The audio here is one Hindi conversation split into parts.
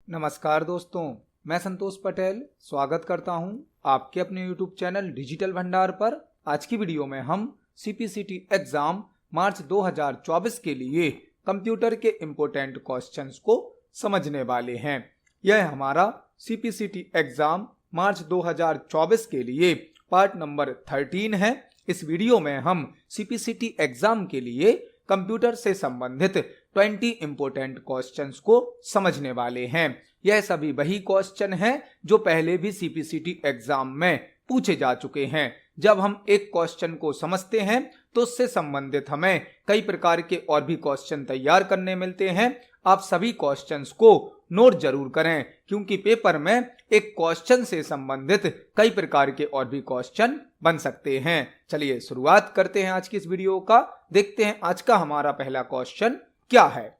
नमस्कार दोस्तों, मैं संतोष पटेल स्वागत करता हूं आपके अपने YouTube चैनल डिजिटल भंडार पर। आज की वीडियो में हम CPCT एग्जाम मार्च 2024 के लिए कंप्यूटर के इम्पोर्टेंट क्वेश्चंस को समझने वाले हैं। यह हमारा CPCT एग्जाम मार्च 2024 के लिए पार्ट नंबर 13 है। इस वीडियो में हम CPCT एग्जाम के लिए कंप्यूटर से संबंधित 20 इंपोर्टेंट क्वेश्चंस को समझने वाले हैं। यह सभी वही क्वेश्चन हैं जो पहले भी CPCT एग्जाम में पूछे जा चुके हैं। जब हम एक क्वेश्चन को समझते हैं तो उससे संबंधित हमें कई प्रकार के और भी क्वेश्चन तैयार करने मिलते हैं। आप सभी क्वेश्चंस को नोट जरूर करें, क्योंकि पेपर में एक क्वेश्चन से संबंधित कई प्रकार के और भी क्वेश्चन बन सकते हैं। चलिए शुरुआत करते हैं आज की इस वीडियो का। देखते हैं आज का हमारा पहला क्वेश्चन क्या है।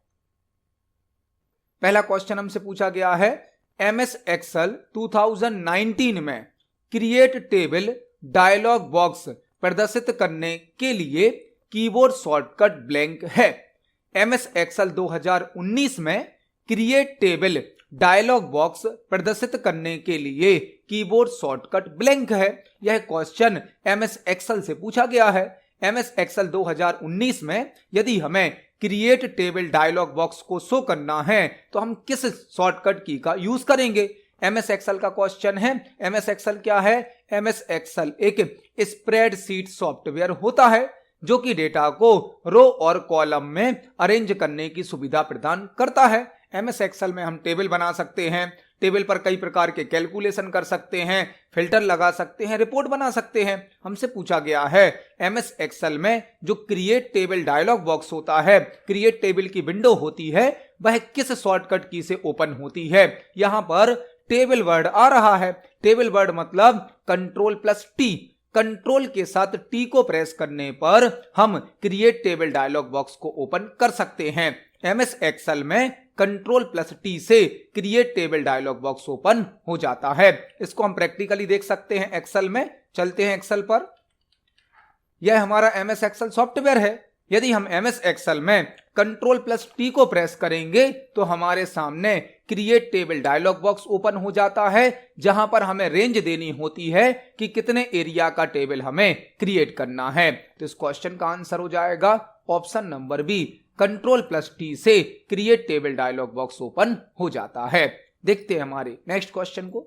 पहला क्वेश्चन हमसे पूछा गया है, MS Excel 2019 में क्रिएट टेबल डायलॉग बॉक्स प्रदर्शित करने के लिए कीबोर्ड शॉर्टकट ब्लैंक है। MS Excel 2019 में क्रिएट टेबल डायलॉग बॉक्स प्रदर्शित करने के लिए कीबोर्ड शॉर्टकट ब्लैंक है। यह क्वेश्चन MS Excel से पूछा गया है। MS Excel 2019 में यदि हमें क्रिएट टेबल डायलॉग बॉक्स को शो करना है तो हम किस शॉर्टकट की का यूज करेंगे। MS Excel का क्वेश्चन है। MS Excel क्या है? MS Excel एक स्प्रेडशीट सॉफ्टवेयर होता है जो कि डेटा को रो और कॉलम में अरेंज करने की सुविधा प्रदान करता है। MS Excel में हम टेबल बना सकते हैं, टेबल पर कई प्रकार के कैलकुलेशन कर सकते हैं, फिल्टर लगा सकते हैं, रिपोर्ट बना सकते हैं। हमसे पूछा गया है MS Excel में जो क्रिएट टेबल डायलॉग बॉक्स होता है, क्रिएट टेबल की विंडो होती है, वह किस शॉर्टकट की से ओपन होती है। यहां पर टेबल वर्ड आ रहा है। टेबल वर्ड मतलब Ctrl+T। कंट्रोल के साथ T को प्रेस करने पर हम क्रिएट टेबल डायलॉग बॉक्स को ओपन कर सकते हैं। MS Excel में Ctrl+T से create table dialog box open हो जाता है। इसको हम प्रैक्टिकली देख सकते हैं एक्सेल में। चलते हैं एक्सेल पर। यह हमारा MS Excel सॉफ्टवेयर है। यदि हम MS Excel में Ctrl+T को प्रेस करेंगे तो हमारे सामने create table dialog box open हो जाता है, जहां पर हमें रेंज देनी होती है कि कितने एरिया का टेबल हमें क्रिएट करना है। तो इस क्वेश्चन का आंसर हो जाएगा ऑप्शन नंबर बी। Ctrl+T से create table dialog box open हो जाता है। देखते हैं हमारे नेक्स्ट क्वेश्चन को।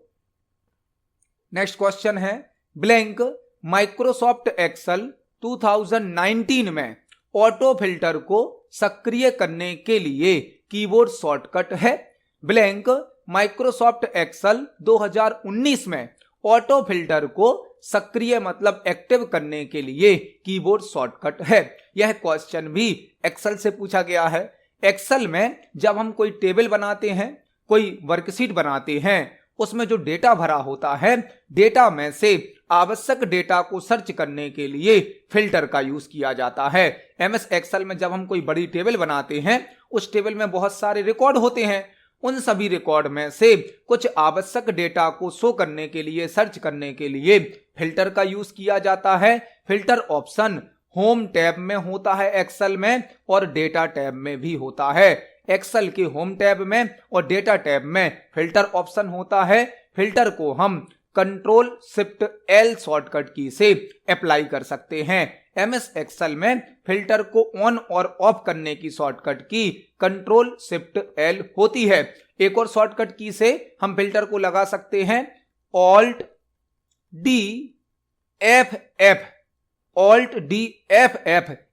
नेक्स्ट क्वेश्चन है, ब्लैंक माइक्रोसॉफ्ट एक्सेल 2019 में ऑटो फिल्टर को सक्रिय करने के लिए कीबोर्ड शॉर्टकट है। ब्लैंक माइक्रोसॉफ्ट एक्सेल 2019 में ऑटो फिल्टर को सक्रिय मतलब एक्टिव करने के लिए कीबोर्ड शॉर्टकट है। यह क्वेश्चन भी एक्सेल से पूछा गया है। एक्सेल में जब हम कोई टेबल बनाते हैं, कोई वर्कशीट बनाते हैं, उसमें जो डेटा भरा होता है, डेटा में से आवश्यक डेटा को सर्च करने के लिए फिल्टर का यूज किया जाता है। MS Excel में जब हम कोई बड़ी टेबल बनाते हैं, उस टेबल में बहुत सारे रिकॉर्ड होते हैं। उन सभी रिकॉर्ड में से कुछ आवश्यक डेटा को शो करने के लिए, सर्च करने के लिए फिल्टर का यूज किया जाता है। फिल्टर ऑप्शन होम टैब में होता है एक्सेल में, और डेटा टैब में भी होता है। एक्सेल के होम टैब में और डेटा टैब में फिल्टर ऑप्शन होता है। फिल्टर को हम Ctrl+Shift+L शॉर्टकट की से अप्लाई कर सकते हैं। MS Excel में फिल्टर को ऑन और ऑफ करने की शॉर्टकट की Ctrl+Shift+L होती है। एक और शॉर्टकट की से हम फिल्टर को लगा सकते हैं Alt+D+F।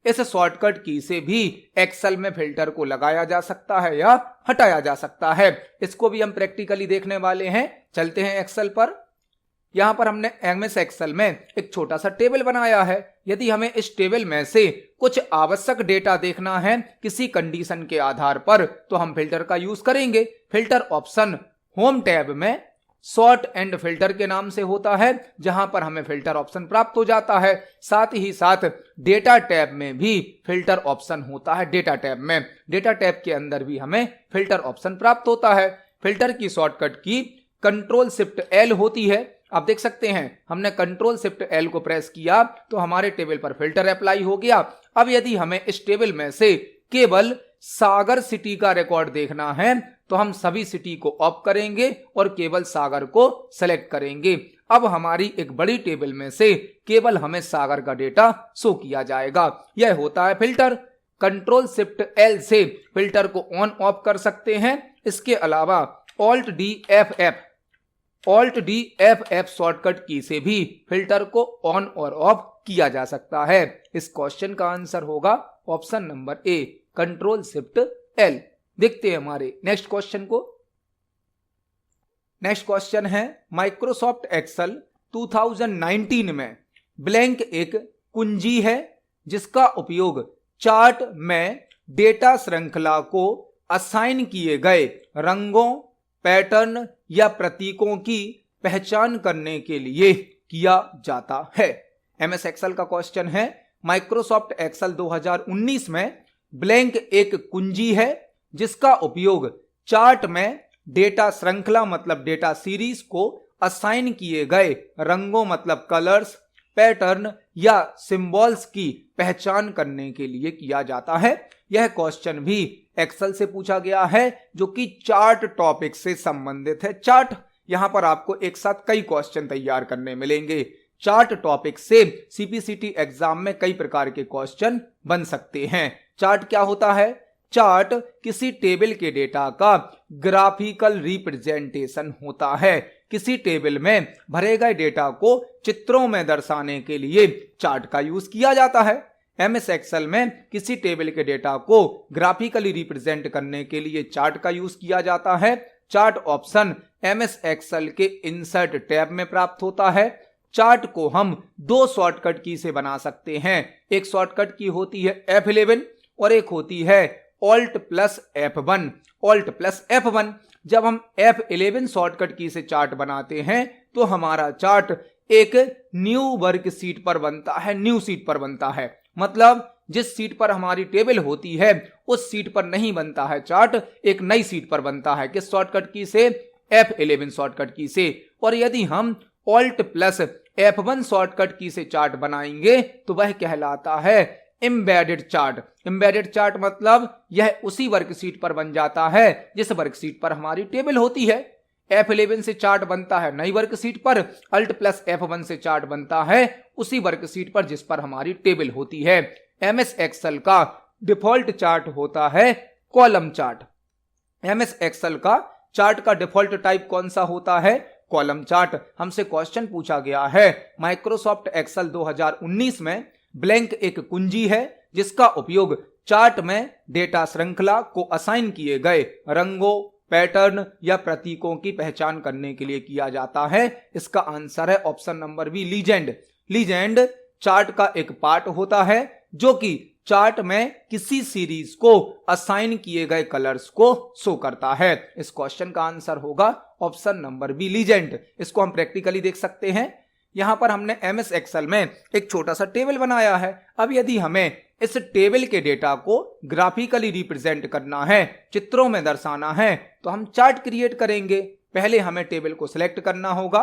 इस शॉर्टकट की से भी एक्सेल में फिल्टर को लगाया जा सकता है या हटाया जा सकता है। इसको भी हम प्रैक्टिकली देखने वाले हैं। चलते हैं एक्सेल पर। यहां पर हमने MS Excel में एक छोटा सा टेबल बनाया है। यदि हमें इस टेबल में से कुछ आवश्यक डेटा देखना है किसी कंडीशन के आधार पर, तो हम फिल्टर का यूज करेंगे। फिल्टर ऑप्शन होम टैब में सॉर्ट एंड फिल्टर के नाम से होता है, जहां पर हमें फिल्टर ऑप्शन प्राप्त हो जाता है। साथ ही साथ डेटा टैब में भी फिल्टर ऑप्शन होता है। डेटा टैब के अंदर भी हमें फिल्टर ऑप्शन प्राप्त होता है। फिल्टर की शॉर्टकट की Ctrl+Shift+L होती है। आप देख सकते हैं हमने Ctrl+Shift+L को प्रेस किया तो हमारे टेबल पर फिल्टर अप्लाई हो गया। अब यदि हमें इस टेबल में से केवल सागर सिटी का रिकॉर्ड देखना है तो हम सभी सिटी को ऑफ करेंगे और केवल सागर को सेलेक्ट करेंगे। अब हमारी एक बड़ी टेबल में से केवल हमें सागर का डेटा शो किया जाएगा। यह होता है फिल्टर। कंट्रोल शिफ्ट एल से फिल्टर को ऑन ऑफ कर सकते हैं। इसके अलावा alt D F F shortcut की से भी फिल्टर को ऑन और ऑफ किया जा सकता है। इस क्वेश्चन का आंसर होगा ऑप्शन नंबर ए, कंट्रोल शिफ्ट एल। देखते हैं हमारे नेक्स्ट क्वेश्चन को। नेक्स्ट क्वेश्चन है माइक्रोसॉफ्ट एक्सेल 2019 में ब्लैंक एक कुंजी है जिसका उपयोग चार्ट में डेटा श्रृंखला को असाइन किए गए रंगों, पैटर्न या प्रतीकों की पहचान करने के लिए किया जाता है। एमएस एक्सेल का क्वेश्चन है माइक्रोसॉफ्ट एक्सेल 2019 में ब्लैंक एक कुंजी है जिसका उपयोग चार्ट में डेटा श्रृंखला मतलब डेटा सीरीज को असाइन किए गए रंगों मतलब कलर्स, पैटर्न या सिंबल्स की पहचान करने के लिए किया जाता है। यह क्वेश्चन भी एक्सेल से पूछा गया है जो कि चार्ट टॉपिक से संबंधित है। चार्ट यहां पर आपको एक साथ कई क्वेश्चन तैयार करने मिलेंगे। चार्ट टॉपिक से सीपीसीटी एग्जाम में कई प्रकार के क्वेश्चन बन सकते हैं। चार्ट क्या होता है? चार्ट किसी टेबल के डेटा का ग्राफिकल रिप्रेजेंटेशन होता है। किसी टेबल में भरे गए डेटा को चित्रों में दर्शाने के लिए चार्ट का यूज किया जाता है। एमएस एक्सेल में किसी टेबल के डेटा को ग्राफिकली रिप्रेजेंट करने के लिए चार्ट का यूज किया जाता है। चार्ट ऑप्शन एमएस एक्सेल के इंसर्ट टैब में प्राप्त होता है। चार्ट को हम दो शॉर्टकट की से बना सकते हैं। एक शॉर्टकट की होती है F11 और एक होती है Alt plus F1। Alt plus F1 जब हम F11 शॉर्टकट की से चार्ट बनाते हैं तो हमारा चार्ट एक न्यू वर्कशीट पर बनता है। न्यू शीट पर बनता है मतलब जिस सीट पर हमारी टेबल होती है उस सीट पर नहीं बनता है चार्ट, एक नई सीट पर बनता है। किस शॉर्टकट की से? F11 शॉर्टकट की से। और यदि हम Alt प्लस F1 शॉर्टकट की से चार्ट बनाएंगे तो वह कहलाता है एम्बेडेड चार्ट। एम्बेडेड चार्ट मतलब यह उसी वर्कशीट पर बन जाता है जिस वर्कशीट पर हमारी टेबल होती है। F11 से चार्ट बनता है नई वर्कशीट पर, Alt प्लस F1 से चार्ट बनता है उसी वर्कशीट पर जिस पर हमारी टेबल होती है। एमएस एक्सेल का डिफॉल्ट चार्ट होता है कॉलम चार्ट। एमएस एक्सेल का चार्ट का डिफॉल्ट टाइप कौन सा होता है? Column chart. हमसे क्वेश्चन पूछा गया है माइक्रोसॉफ्ट एक्सेल 2019 में ब्लैंक एक कुंजी है जिसका उपयोग चार्ट में डेटा श्रृंखला को असाइन किए गए रंगों, पैटर्न या प्रतीकों की पहचान करने के लिए किया जाता है। इसका आंसर है option number B, legend. Legend chart का एक पार्ट होता है जो कि चार्ट में किसी सीरीज को असाइन किए गए कलर्स को शो करता है। इस क्वेश्चन का आंसर होगा ऑप्शन नंबर बी, लीजेंड। इसको हम प्रैक्टिकली देख सकते हैं। यहां पर हमने एमएस एक्सेल में एक छोटा सा टेबल बनाया है। अब यदि हमें इस टेबल के डेटा को ग्राफिकली रिप्रेजेंट करना है, चित्रों में दर्शाना है, तो हम चार्ट क्रिएट करेंगे। पहले हमें टेबल को सिलेक्ट करना होगा,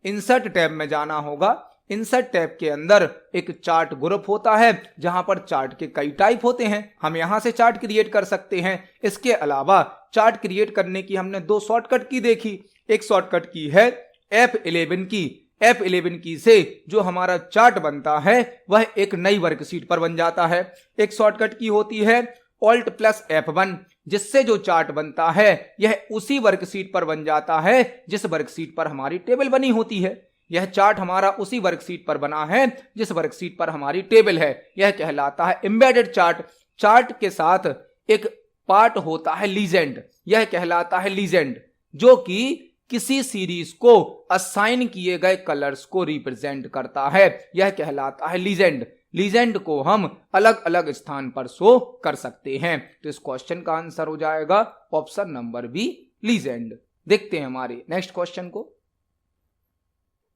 इंसर्ट टैब में जाना होगा। इंसर्ट टैब के अंदर एक चार्ट ग्रुप होता है जहां पर चार्ट के कई टाइप होते हैं। हम यहां से चार्ट क्रिएट कर सकते हैं। इसके अलावा चार्ट क्रिएट करने की हमने दो शॉर्टकट की देखी। एक शॉर्टकट की है F11 की। F11 की से जो हमारा चार्ट बनता है वह एक नई वर्कशीट पर बन जाता है। एक शॉर्टकट की होती है Alt प्लस F1 जिससे जो चार्ट बनता है यह उसी वर्कशीट पर बन जाता है जिस वर्कशीट पर हमारी टेबल बनी होती है। यह चार्ट हमारा उसी वर्कशीट पर बना है जिस वर्कशीट पर हमारी टेबल है। यह कहलाता है एम्बेडेड चार्ट। चार्ट के साथ एक पार्ट होता है लीजेंड। यह कहलाता है लीजेंड जो कि किसी सीरीज को असाइन किए गए कलर्स को रिप्रेजेंट करता है। यह कहलाता है लीजेंड। लीजेंड को हम अलग अलग स्थान पर शो कर सकते हैं। तो इस क्वेश्चन का आंसर हो जाएगा ऑप्शन नंबर बी, लीजेंड। देखते हैं हमारे नेक्स्ट क्वेश्चन को।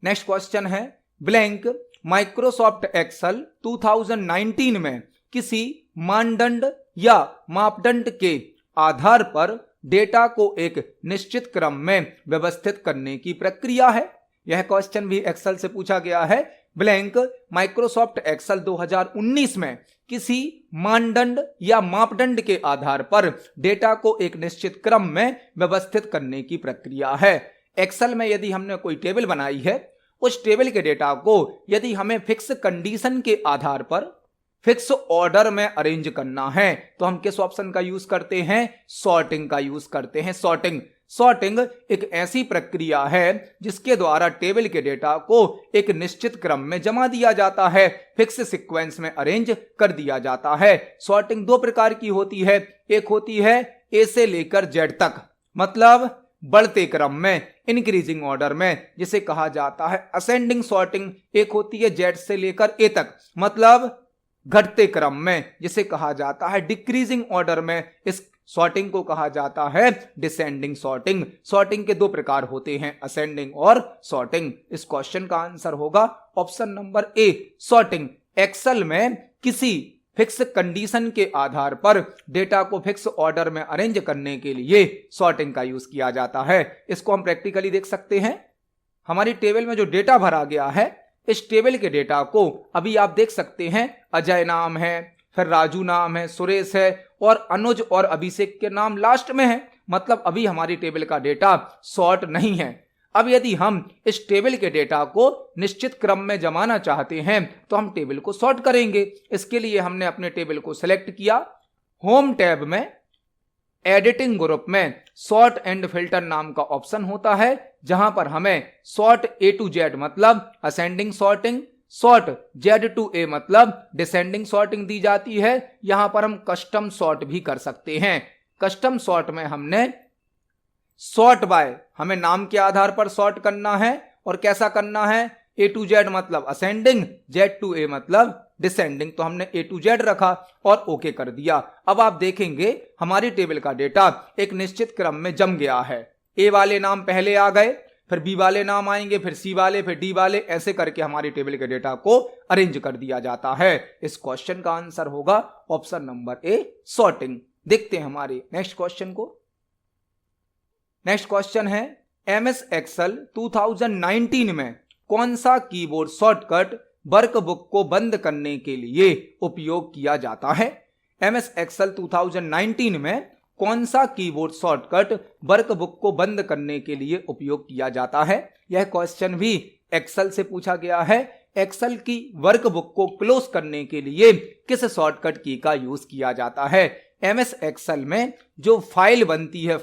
नेक्स्ट क्वेश्चन है ब्लैंक माइक्रोसॉफ्ट एक्सेल 2019 में किसी मानदंड या मापदंड के आधार पर डेटा को एक निश्चित क्रम में व्यवस्थित करने की प्रक्रिया है। यह क्वेश्चन भी एक्सेल से पूछा गया है। ब्लैंक माइक्रोसॉफ्ट एक्सेल 2019 में किसी मानदंड या मापदंड के आधार पर डेटा को एक निश्चित क्रम में व्यवस्थित करने की प्रक्रिया है। एक्सेल में यदि हमने कोई टेबल बनाई है, उस टेबल के डेटा को यदि हमें फिक्स कंडीशन के आधार पर फिक्स ऑर्डर में अरेंज करना है तो हम किस ऑप्शन का यूज करते हैं? सॉर्टिंग का यूज करते हैं। सॉर्टिंग एक ऐसी प्रक्रिया है जिसके द्वारा टेबल के डेटा को एक निश्चित क्रम में जमा दिया जाता है, फिक्स सीक्वेंस में अरेंज कर दिया जाता है। सॉर्टिंग दो प्रकार की होती है, एक होती है ए से लेकर जेड तक, मतलब बढ़ते क्रम में, इंक्रीजिंग ऑर्डर में, जिसे कहा जाता है असेंडिंग सॉर्टिंग। एक होती है जेड से लेकर ए तक, मतलब घटते क्रम में, जिसे कहा जाता है डिक्रीजिंग ऑर्डर में। इस सॉर्टिंग को कहा जाता है डिसेंडिंग सॉर्टिंग। सॉर्टिंग के दो प्रकार होते हैं, असेंडिंग और सॉर्टिंग। इस क्वेश्चन का आंसर होगा option number A, sorting. Excel में किसी फिक्स कंडीशन के आधार पर डेटा को फिक्स ऑर्डर में अरेंज करने के लिए सॉर्टिंग का यूज किया जाता है। इसको हम प्रैक्टिकली देख सकते हैं। हमारी टेबल में जो डेटा भरा गया है, इस टेबल के डेटा को अभी आप देख सकते हैं, अजय नाम है, फिर राजू नाम है, सुरेश है और अनुज और अभिषेक के नाम लास्ट में है, मतलब अभी हमारी टेबल का डेटा सॉर्ट नहीं है। अब यदि हम इस टेबल के डेटा को निश्चित क्रम में जमाना चाहते हैं तो हम टेबल को सॉर्ट करेंगे। इसके लिए हमने अपने टेबल को सिलेक्ट किया, होम टैब में एडिटिंग ग्रुप में सॉर्ट एंड फिल्टर नाम का ऑप्शन होता है, जहां पर हमें सॉर्ट ए टू जेड मतलब ascending sorting, sort Z to A मतलब डिसेंडिंग सॉर्टिंग दी जाती है। यहां पर हम कस्टम सॉर्ट भी कर सकते हैं। कस्टम सॉर्ट में हमने सॉर्ट बाय, हमें नाम के आधार पर सॉर्ट करना है और कैसा करना है? ए टू जेड मतलब असेंडिंग, जेड टू ए मतलब डिसेंडिंग। तो हमने ए टू जेड रखा और ओके कर दिया। अब आप देखेंगे हमारी टेबल का डेटा एक निश्चित क्रम में जम गया है। ए वाले नाम पहले आ गए, फिर बी वाले नाम आएंगे, फिर सी वाले, फिर डी वाले, ऐसे करके हमारी टेबल के डेटा को अरेंज कर दिया जाता है। इस क्वेश्चन का आंसर होगा ऑप्शन नंबर ए, सॉर्टिंग। देखते हैं हमारे नेक्स्ट क्वेश्चन को। नेक्स्ट क्वेश्चन है, एमएस एक्सेल 2019 में कौन सा कीबोर्ड शॉर्टकट वर्कबुक को बंद करने के लिए उपयोग किया जाता है? एमएस एक्सेल 2019 में कौन सा कीबोर्ड शॉर्टकट वर्कबुक को बंद करने के लिए उपयोग किया जाता है? यह क्वेश्चन भी एक्सेल से पूछा गया है। एक्सेल की वर्कबुक को क्लोज करने के लिए किस शॉर्टकट की का यूज किया जाता है? एमएस एक्सेल में जो फाइल बनती है,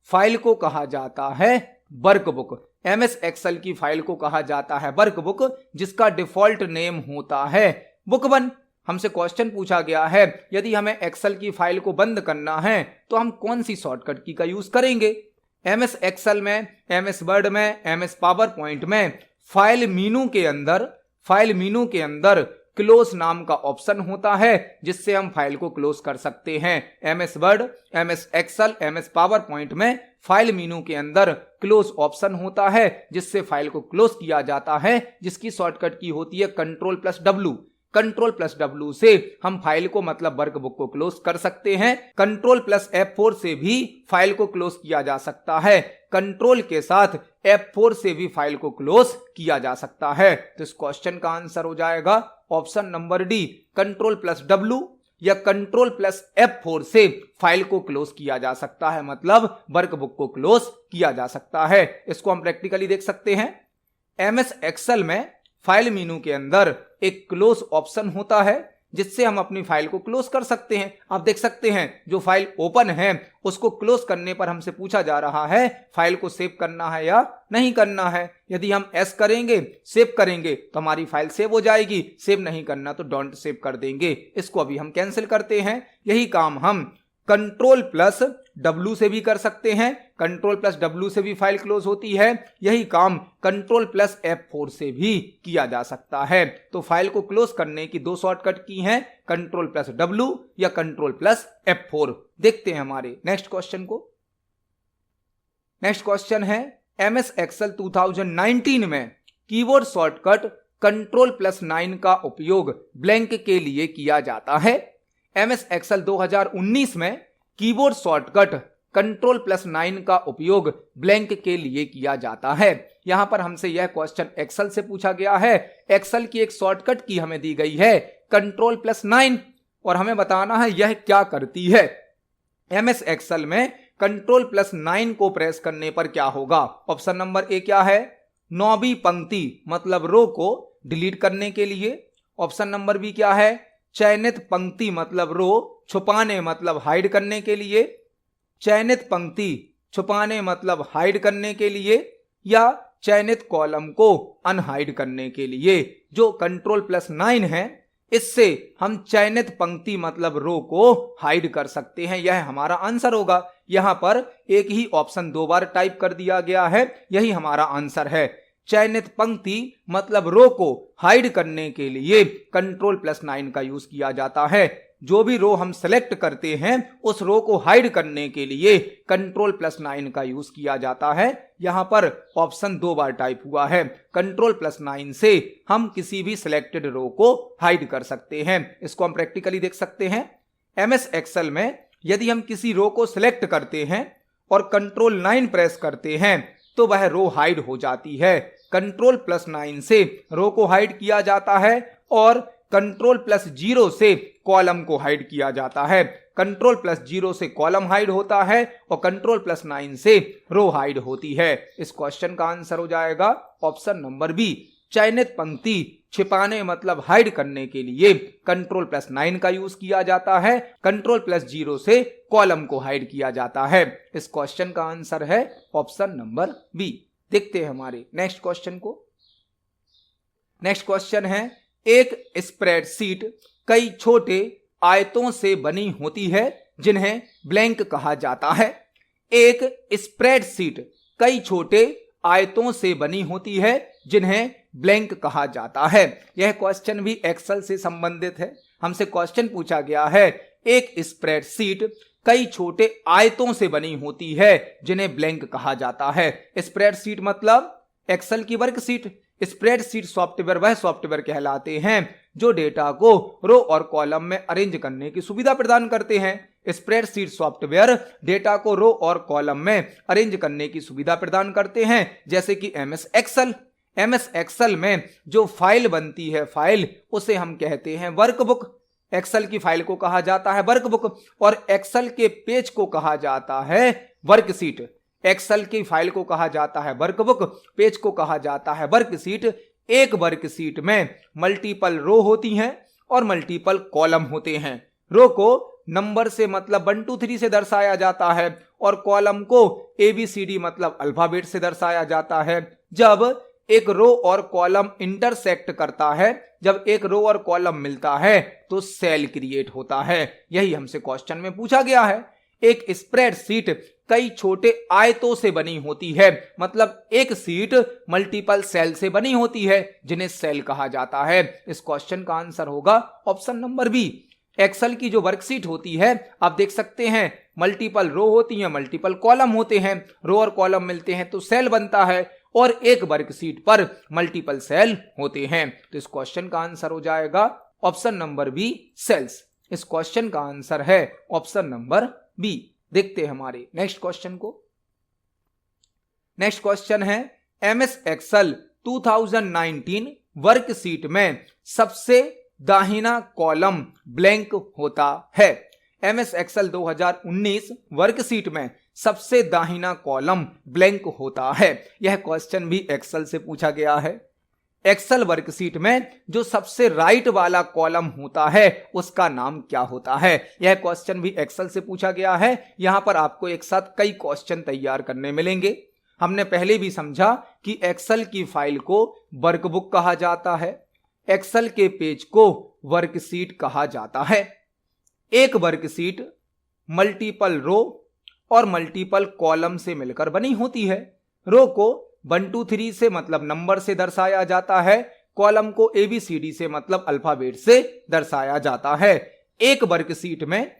फाइल को कहा जाता है वर्कबुक। एमएस एक्सेल की फाइल को कहा जाता है वर्कबुक, जिसका डिफॉल्ट नेम होता है बुक1। हमसे क्वेश्चन पूछा गया है, यदि हमें एक्सेल की फाइल को बंद करना है तो हम कौन सी शॉर्टकट की का यूज करेंगे? एमएस एक्सेल में, एमएस वर्ड में, एमएस पावर पॉइंट में फाइल मीनू के अंदर क्लोज नाम का ऑप्शन होता है, जिससे हम फाइल को क्लोज कर सकते हैं। MS Word, MS Excel, MS PowerPoint में फाइल मीनू के अंदर क्लोज ऑप्शन होता है, जिससे फाइल को क्लोज किया जाता है, जिसकी शॉर्टकट की होती है कंट्रोल+W। कंट्रोल+W से हम फाइल को मतलब वर्कबुक को क्लोज कर सकते हैं। कंट्रोल+F4 से भी फाइल को क्लोज किया जा सकता है। कंट्रोल के साथ F4 से भी फाइल को क्लोज किया जा सकता है। तो इस क्वेश्चन का आंसर हो जाएगा ऑप्शन नंबर डी, कंट्रोल+W या कंट्रोल+F4 से फाइल को क्लोज किया जा सकता है, मतलब वर्कबुक को क्लोज किया जा सकता है। इसको हम प्रैक्टिकली देख सकते हैं। एमएस एक्सेल में फाइल मेनू के अंदर एक क्लोज ऑप्शन होता है, जिससे हम अपनी फाइल को क्लोज कर सकते हैं। आप देख सकते हैं जो फाइल ओपन है उसको क्लोज करने पर हमसे पूछा जा रहा है फाइल को सेव करना है या नहीं करना है। यदि हम एस करेंगे, सेव करेंगे, तो हमारी फाइल सेव हो जाएगी। सेव नहीं करना तो डोंट सेव कर देंगे। इसको अभी हम कैंसिल करते हैं। यही काम हम कंट्रोल+W से भी कर सकते हैं। कंट्रोल+W से भी फाइल क्लोज होती है। यही काम कंट्रोल+F4 से भी किया जा सकता है। तो फाइल को क्लोज करने की दो शॉर्टकट की हैं, कंट्रोल+W या कंट्रोल+F4। देखते हैं हमारे नेक्स्ट क्वेश्चन को। नेक्स्ट क्वेश्चन है, एमएस एक्सेल 2019 में कीबोर्ड शॉर्टकट कंट्रोल+9 का उपयोग ब्लैंक के लिए किया जाता है। एमएस एक्सेल 2019 में कीबोर्ड शॉर्टकट कंट्रोल+9 का उपयोग ब्लैंक के लिए किया जाता है। यहां पर हमसे यह क्वेश्चन एक्सेल से पूछा गया है। एक्सेल की एक शॉर्टकट की हमें दी गई है कंट्रोल+9। और हमें बताना है यह क्या करती है। एमएस एक्सेल में Ctrl+9 को प्रेस करने पर क्या होगा। ऑप्शन नंबर ए क्या है, 9वीं पंक्ति मतलब रो को डिलीट करने के लिए। ऑप्शन नंबर बी क्या है, चयनित पंक्ति मतलब रो छुपाने मतलब हाइड करने के लिए, चयनित पंक्ति छुपाने मतलब हाइड करने के लिए, या चयनित कॉलम को अनहाइड करने के लिए। जो Ctrl+9 है इससे हम चयनित पंक्ति मतलब रो को हाइड कर सकते हैं, यह हमारा आंसर होगा। यहां पर एक ही ऑप्शन 2 बार टाइप कर दिया गया है, यही हमारा आंसर है। चयनित पंक्ति मतलब रो को हाइड करने के लिए Ctrl+9 का यूज किया जाता है। जो भी रो हम सेलेक्ट करते हैं उस रो को हाइड करने के लिए Ctrl+9 का यूज किया जाता है। यहां पर ऑप्शन 2 बार टाइप हुआ है। Ctrl+9 से हम किसी भी सिलेक्टेड रो को हाइड कर सकते हैं। इसको हम प्रैक्टिकली देख सकते हैं। एमएस एक्सेल में यदि हम किसी रो को सिलेक्ट करते हैं और Ctrl+9 प्रेस करते हैं तो वह रो हाइड हो जाती है। Ctrl+9 से रो को हाइड किया जाता है और Ctrl+0 से कॉलम को हाइड किया जाता है। Ctrl+0 से कॉलम हाइड होता है और Ctrl+9 से रो हाइड होती है। इस क्वेश्चन का आंसर हो जाएगा ऑप्शन नंबर बी। चयनित पंक्ति छिपाने मतलब हाइड करने के लिए Ctrl+9 का यूज किया जाता है, Ctrl+0 से कॉलम को हाइड किया जाता है। इस क्वेश्चन का आंसर है ऑप्शन नंबर बी। देखते हैं हमारे नेक्स्ट क्वेश्चन को। नेक्स्ट क्वेश्चन है, एक स्प्रेडशीट कई छोटे आयतों से बनी होती है जिन्हें ब्लैंक कहा जाता है। एक स्प्रेडशीट कई छोटे आयतों से बनी होती है जिन्हें ब्लैंक कहा जाता है। यह क्वेश्चन भी एक्सेल से संबंधित है। हमसे क्वेश्चन पूछा गया है, एक स्प्रेडशीट कई छोटे आयतों से बनी होती है जिन्हें ब्लैंक कहा जाता है। स्प्रेडशीट मतलब एक्सेल की वर्कशीट। स्प्रेडशीट सॉफ्टवेयर वह सॉफ्टवेयर कहलाते हैं जो डेटा को रो और कॉलम में अरेंज करने की सुविधा प्रदान करते हैं। स्प्रेडशीट सॉफ्टवेयर डेटा को रो और कॉलम में अरेंज करने की सुविधा प्रदान करते हैं, जैसे कि एमएस एक्सेल। एमएस एक्सेल में जो फाइल बनती है फाइल, उसे हम कहते हैं वर्कबुक। एक्सेल की फाइल को कहा जाता है वर्कबुक और एक्सेल के पेज को कहा जाता है वर्कशीट। एक्सेल की फाइल को कहा जाता है वर्कबुक, पेज को कहा जाता है वर्कशीट। एक वर्कशीट में मल्टीपल रो होती हैं और मल्टीपल कॉलम होते हैं। रो को नंबर से मतलब 1 2 3 से दर्शाया जाता है और कॉलम को ABCD मतलब अल्फाबेट से दर्शाया जाता है। जब एक रो और कॉलम इंटरसेक्ट करता है, जब एक रो और कॉलम मिलता है तो सेल क्रिएट होता है। यही हमसे क्वेश्चन में पूछा गया है। एक स्प्रेडशीट कई छोटे आयतों से बनी होती है, मतलब एक सीट मल्टीपल सेल से बनी होती है जिन्हें सेल कहा जाता है। इस क्वेश्चन का आंसर होगा ऑप्शन नंबर बी। एक्सेल की जो वर्कशीट होती है आप देख सकते हैं, मल्टीपल रो होती हैं, मल्टीपल कॉलम होते हैं। रो और कॉलम मिलते हैं तो सेल बनता है और एक वर्कशीट पर मल्टीपल सेल होते हैं। तो इस क्वेश्चन का आंसर हो जाएगा ऑप्शन नंबर बी, सेल्स। इस क्वेश्चन का आंसर है ऑप्शन नंबर बी। देखते हैं हमारे नेक्स्ट क्वेश्चन को। नेक्स्ट क्वेश्चन है, एमएस एक्सेल 2019 वर्कशीट में सबसे दाहिना कॉलम ब्लैंक होता है। एमएस एक्सेल 2019 वर्कशीट में सबसे दाहिना कॉलम ब्लैंक होता है। यह क्वेश्चन भी एक्सेल से पूछा गया है। एक्सेल वर्कशीट में जो सबसे राइट वाला कॉलम होता है उसका नाम क्या होता है। यह क्वेश्चन भी एक्सेल से पूछा गया है। यहां पर आपको एक साथ कई क्वेश्चन तैयार करने मिलेंगे। हमने पहले भी समझा कि एक्सेल की फाइल को वर्कबुक कहा जाता है, एक्सेल के पेज को वर्कशीट कहा जाता है। एक वर्कशीट मल्टीपल रो और मल्टीपल कॉलम से मिलकर बनी होती है। रो को 1 2 3 से मतलब नंबर से दर्शाया जाता है, कॉलम को ABCD से मतलब अल्फाबेट से दर्शाया जाता है। एक वर्कशीट में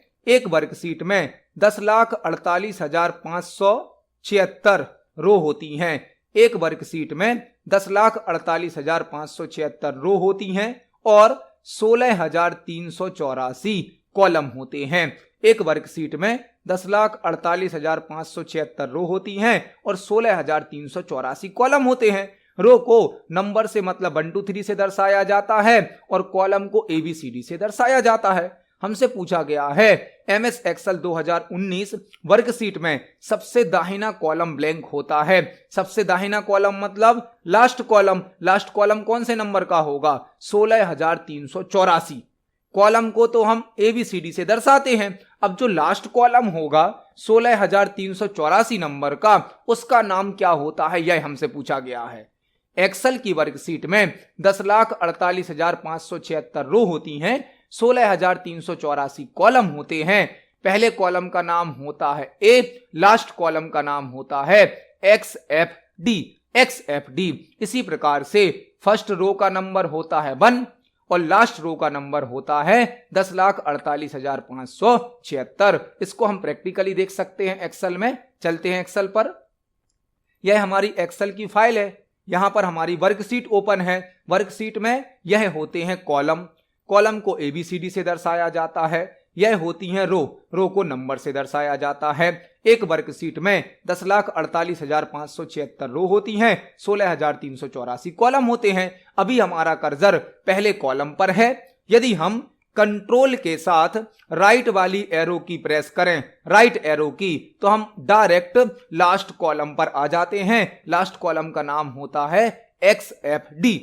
10,48,576 रो होती हैं। एक वर्कशीट में 10,48,576 रो होती हैं और 16,384 कॉलम होते हैं। एक वर्कशीट में 10,48,576 रो होती हैं और 16,384 कॉलम होते हैं। रो को नंबर से मतलब 1 2 3 से दर्शाया जाता है और कॉलम को ABCD से दर्शाया जाता है। हमसे पूछा गया है एमएस एक्सेल 2019 वर्कशीट में सबसे दाहिना कॉलम ब्लैंक होता है। सबसे दाहिना कॉलम मतलब लास्ट कॉलम कौन से नंबर का होगा? 16384। कॉलम को तो हम ABCD से दर्शाते हैं। अब जो लास्ट कॉलम होगा 16384 नंबर का, उसका नाम क्या होता है, यह हमसे पूछा गया है। एक्सेल की वर्कशीट में 10,48,576 रो होती हैं, 16,384 कॉलम होते हैं। पहले कॉलम का नाम होता है A, लास्ट कॉलम का नाम होता है XFD। इसी प्रकार से फर्स्ट रो का नंबर होता है 1 और लास्ट रो का नंबर होता है 10,48,576। इसको हम प्रैक्टिकली देख सकते हैं एक्सेल में। चलते हैं एक्सेल पर। यह हमारी एक्सेल की फाइल है। यहां पर हमारी वर्कशीट ओपन है। वर्कशीट में यह होते हैं कॉलम को ABCD से दर्शाया जाता है। यह होती हैं रो को नंबर से दर्शाया जाता है। एक वर्कशीट में 10,48,576 रो होती हैं, 16,384 कॉलम होते हैं। अभी हमारा कर्सर पहले कॉलम पर है। यदि हम कंट्रोल के साथ राइट वाली एरो की प्रेस करें, राइट एरो की, तो हम डायरेक्ट लास्ट कॉलम पर आ जाते हैं। लास्ट कॉलम का नाम होता है XFD।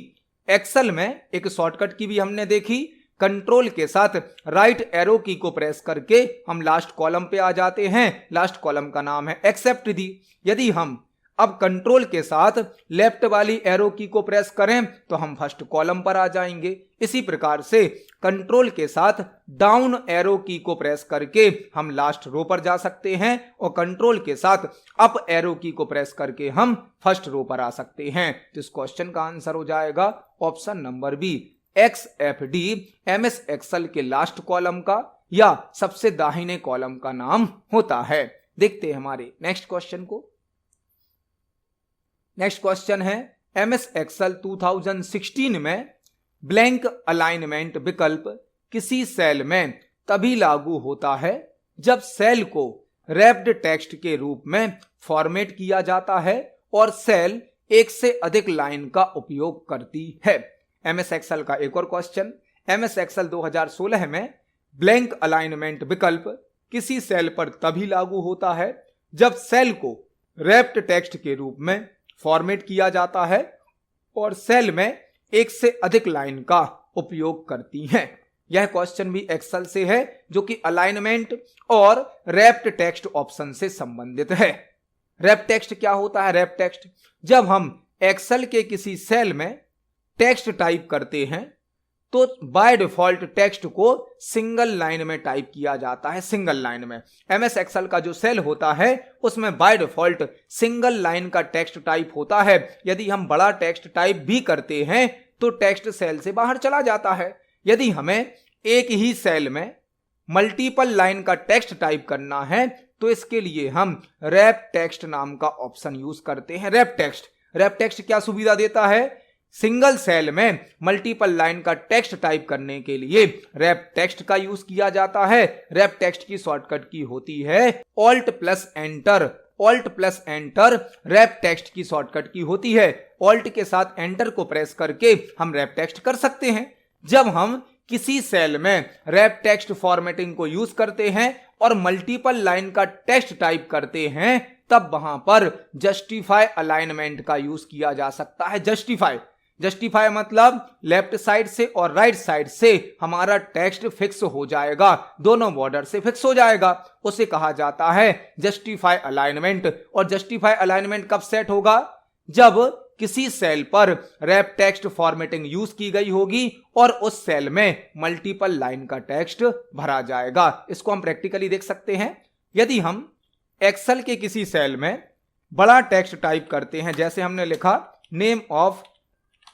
एक्सेल में एक शॉर्टकट की भी हमने देखी। कंट्रोल के साथ राइट एरो की को प्रेस करके हम लास्ट कॉलम पे आ जाते हैं। लास्ट कॉलम का नाम है XFD। यदि हम अब कंट्रोल के साथ लेफ्ट वाली एरो की को प्रेस करें तो हम फर्स्ट कॉलम पर आ जाएंगे। इसी प्रकार से कंट्रोल के साथ डाउन एरो की को प्रेस करके हम लास्ट रो पर जा सकते हैं और कंट्रोल के साथ अप एरो की को प्रेस करके हम फर्स्ट रो पर आ सकते हैं। तो इस क्वेश्चन का आंसर हो जाएगा option number B, XFD MS Excel के लास्ट कॉलम का या सबसे दाहिने कॉलम का नाम होता है। देखते हैं हमारे नेक्स्ट क्वेश्चन को। नेक्स्ट क्वेश्चन है MS एक्सेल 2016 में ब्लैंक अलाइनमेंट विकल्प किसी सेल में तभी लागू होता है जब सेल को रैप्ड टेक्स्ट के रूप में फॉर्मेट किया जाता है और सेल एक से अधिक लाइन का उपयोग करती है। MS एक्सेल का एक और क्वेश्चन। MS एक्सेल 2016 में ब्लैंक अलाइनमेंट विकल्प किसी सेल पर तभी लागू होता है जब सेल को रैप्ड टेक्स्ट के रूप में फॉर्मेट किया जाता है और सेल में एक से अधिक लाइन का उपयोग करती हैं। यह क्वेश्चन भी एक्सेल से है जो कि अलाइनमेंट और रैप्ड टेक्स्ट ऑप्शन से संबंधित है। रैप टेक्स्ट क्या होता है? रैप टेक्स्ट, जब हम एक्सेल के किसी सेल में टेक्स्ट टाइप करते हैं तो बाय डिफॉल्ट टेक्स्ट को सिंगल लाइन में टाइप किया जाता है। सिंगल लाइन में MS एक्सेल का जो सेल होता है उसमें बाय डिफॉल्ट सिंगल लाइन का टेक्स्ट टाइप होता है। यदि हम बड़ा टेक्स्ट टाइप भी करते हैं तो टेक्स्ट सेल से बाहर चला जाता है। यदि हमें एक ही सेल में मल्टीपल लाइन का टेक्स्ट टाइप करना है तो इसके लिए हम रैप टेक्स्ट नाम का ऑप्शन यूज करते हैं। रैप टेक्स्ट क्या सुविधा देता है? सिंगल सेल में मल्टीपल लाइन का टेक्स्ट टाइप करने के लिए रैप टेक्स्ट का यूज किया जाता है। रैप टेक्स्ट की शॉर्टकट की होती है Alt plus enter. Wrap text की शॉर्टकट की होती है। Alt के साथ एंटर को प्रेस करके हम रैप टेक्स्ट कर सकते हैं। जब हम किसी सेल में रैप टेक्स्ट फॉर्मेटिंग को यूज करते हैं और मल्टीपल लाइन का टेक्स्ट टाइप करते हैं तब वहां पर जस्टिफाई अलाइनमेंट का यूज किया जा सकता है। जस्टिफाई मतलब लेफ्ट साइड से और राइट साइड से हमारा टेक्स्ट फिक्स हो जाएगा, दोनों बॉर्डर से फिक्स हो जाएगा, उसे कहा जाता है जस्टिफाई अलाइनमेंट। और जस्टिफाई अलाइनमेंट कब सेट होगा? जब किसी सेल पर रैप टेक्स्ट फॉर्मेटिंग यूज की गई होगी और उस सेल में मल्टीपल लाइन का टेक्स्ट भरा जाएगा। इसको हम प्रैक्टिकली देख सकते हैं। यदि हम एक्सेल के किसी सेल में बड़ा टेक्स्ट टाइप करते हैं, जैसे हमने लिखा नेम ऑफ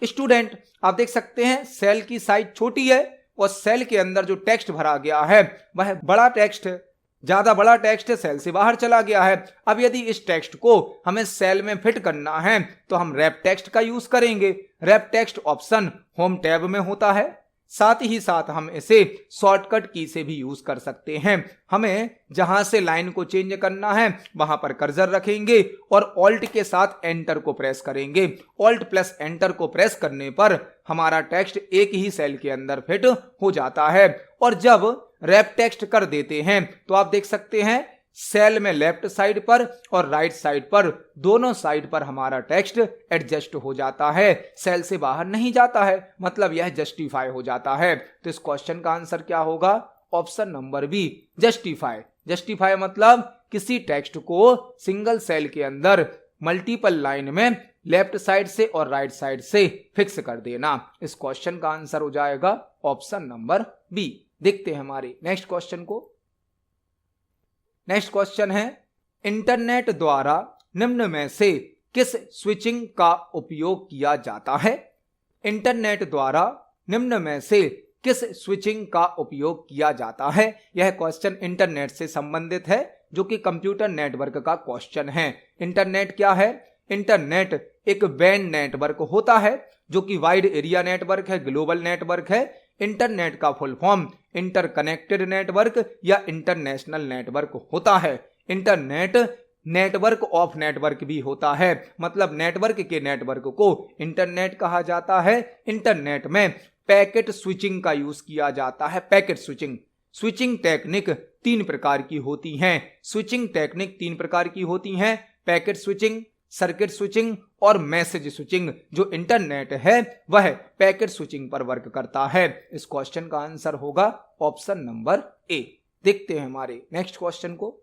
स्टूडेंट, आप देख सकते हैं सेल की साइज छोटी है और सेल के अंदर जो टेक्स्ट भरा गया है वह बड़ा टेक्स्ट है, ज्यादा बड़ा टेक्स्ट सेल से बाहर चला गया है। अब यदि इस टेक्स्ट को हमें सेल में फिट करना है तो हम रैप टेक्स्ट का यूज करेंगे। Wrap text option home tab में होता है। साथ ही साथ हम इसे शॉर्टकट की से भी यूज कर सकते हैं। हमें जहां से लाइन को चेंज करना है वहां पर कर्सर रखेंगे और ऑल्ट के साथ एंटर को प्रेस करेंगे। ऑल्ट प्लस एंटर को प्रेस करने पर हमारा टेक्स्ट एक ही सेल के अंदर फिट हो जाता है। और जब रैप टेक्स्ट कर देते हैं तो आप देख सकते हैं सेल में लेफ्ट साइड पर और राइट साइड पर दोनों साइड पर हमारा टेक्स्ट एडजस्ट हो जाता है, सेल से बाहर नहीं जाता है, मतलब यह जस्टिफाई हो जाता है। तो इस क्वेश्चन का आंसर क्या होगा? Option number B, justify. Justify मतलब किसी टेक्स्ट को सिंगल सेल के अंदर मल्टीपल लाइन में लेफ्ट साइड से और राइट साइड से फिक्स कर देना। इस क्वेश्चन का आंसर हो जाएगा ऑप्शन नंबर बी। देखते हैं हमारे नेक्स्ट क्वेश्चन को। नेक्स्ट क्वेश्चन है, इंटरनेट द्वारा निम्न में से किस स्विचिंग का उपयोग किया जाता है? इंटरनेट द्वारा निम्न में से किस स्विचिंग का उपयोग किया जाता है? यह क्वेश्चन इंटरनेट से संबंधित है, जो कि कंप्यूटर नेटवर्क का क्वेश्चन है। इंटरनेट क्या है? इंटरनेट एक बैंड नेटवर्क होता है, जो कि वाइड एरिया नेटवर्क है, ग्लोबल नेटवर्क है। इंटरनेट का फुल फॉर्म इंटरकनेक्टेड नेटवर्क या इंटरनेशनल नेटवर्क होता है। इंटरनेट नेटवर्क ऑफ नेटवर्क भी होता है, मतलब नेटवर्क के नेटवर्क को इंटरनेट कहा जाता है। इंटरनेट में पैकेट स्विचिंग का यूज किया जाता है। Packet switching. स्विचिंग टेक्निक 3 प्रकार की होती हैं। स्विचिंग टेक्निक 3 प्रकार की होती हैं, पैकेट स्विचिंग, सर्किट स्विचिंग और मैसेज स्विचिंग। जो इंटरनेट है वह पैकेट स्विचिंग पर वर्क करता है। इस क्वेश्चन का आंसर होगा ऑप्शन नंबर ए। देखते हैं हमारे नेक्स्ट क्वेश्चन को।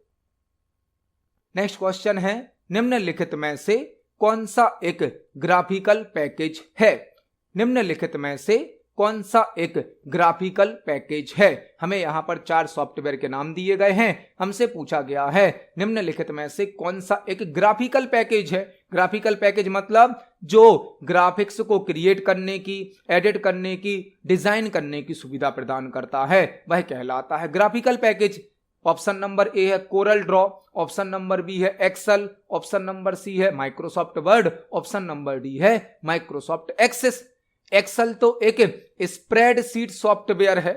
नेक्स्ट क्वेश्चन है, निम्नलिखित में से कौन सा एक ग्राफिकल पैकेज है? निम्नलिखित में से कौन सा एक ग्राफिकल पैकेज है? हमें यहां पर 4 सॉफ्टवेयर के नाम दिए गए हैं। हमसे पूछा गया है निम्नलिखित में से कौन सा एक ग्राफिकल पैकेज है। ग्राफिकल पैकेज मतलब जो ग्राफिक्स को क्रिएट करने की, एडिट करने की, डिजाइन करने की सुविधा प्रदान करता है, वह कहलाता है graphical package. Option number A है Corel Draw, option number B है एक्सेल, ऑप्शन नंबर सी है Microsoft Word, option number D है माइक्रोसॉफ्ट एक्सेस। एक्सेल तो एक स्प्रेडशीट सॉफ्टवेयर है,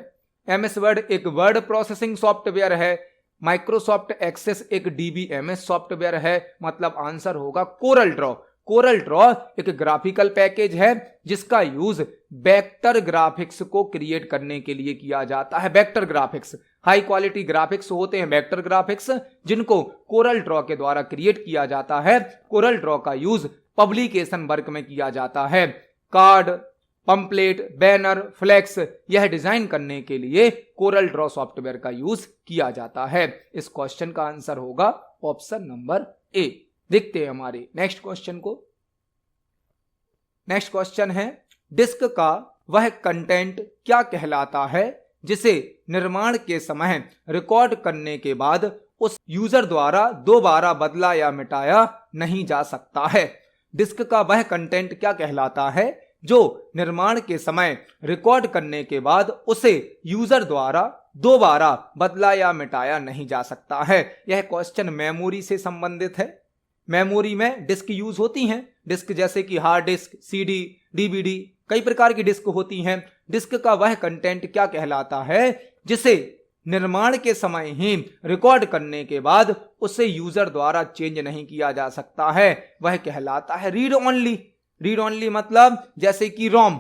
एमएस वर्ड एक वर्ड प्रोसेसिंग सॉफ्टवेयर है, माइक्रोसॉफ्ट एक्सेस एक डीबीएमएस सॉफ्टवेयर है, मतलब आंसर होगा कोरल ड्रॉ। कोरल ड्रॉ एक ग्राफिकल पैकेज है जिसका यूज वेक्टर ग्राफिक्स को क्रिएट करने के लिए किया जाता है। Vector graphics, high quality graphics होते हैं वेक्टर ग्राफिक्स, जिनको कोरल ड्रॉ के द्वारा क्रिएट किया जाता है। कोरल ड्रॉ का यूज पब्लिकेशन वर्क में किया जाता है। कार्ड, पंपलेट, बैनर, फ्लेक्स यह डिजाइन करने के लिए कोरल ड्रॉ सॉफ्टवेयर का यूज किया जाता है। इस क्वेश्चन का आंसर होगा ऑप्शन नंबर ए। देखते हैं हमारे नेक्स्ट क्वेश्चन को। नेक्स्ट क्वेश्चन है, डिस्क का वह कंटेंट क्या कहलाता है जिसे निर्माण के समय रिकॉर्ड करने के बाद उस यूजर द्वारा दोबारा बदला या मिटाया नहीं जा सकता है? डिस्क का वह कंटेंट क्या कहलाता है जो निर्माण के समय रिकॉर्ड करने के बाद उसे यूजर द्वारा दोबारा बदला या मिटाया नहीं जा सकता है? यह क्वेश्चन मेमोरी से संबंधित है। मेमोरी में डिस्क यूज होती हैं, डिस्क जैसे कि हार्ड डिस्क, सीडी, डीवीडी, कई प्रकार की डिस्क होती हैं। डिस्क का वह कंटेंट क्या कहलाता है जिसे निर्माण के समय ही रिकॉर्ड करने के बाद उसे यूजर द्वारा चेंज नहीं किया जा सकता है? वह कहलाता है रीड ओनली। रीड ओनली मतलब जैसे कि रोम,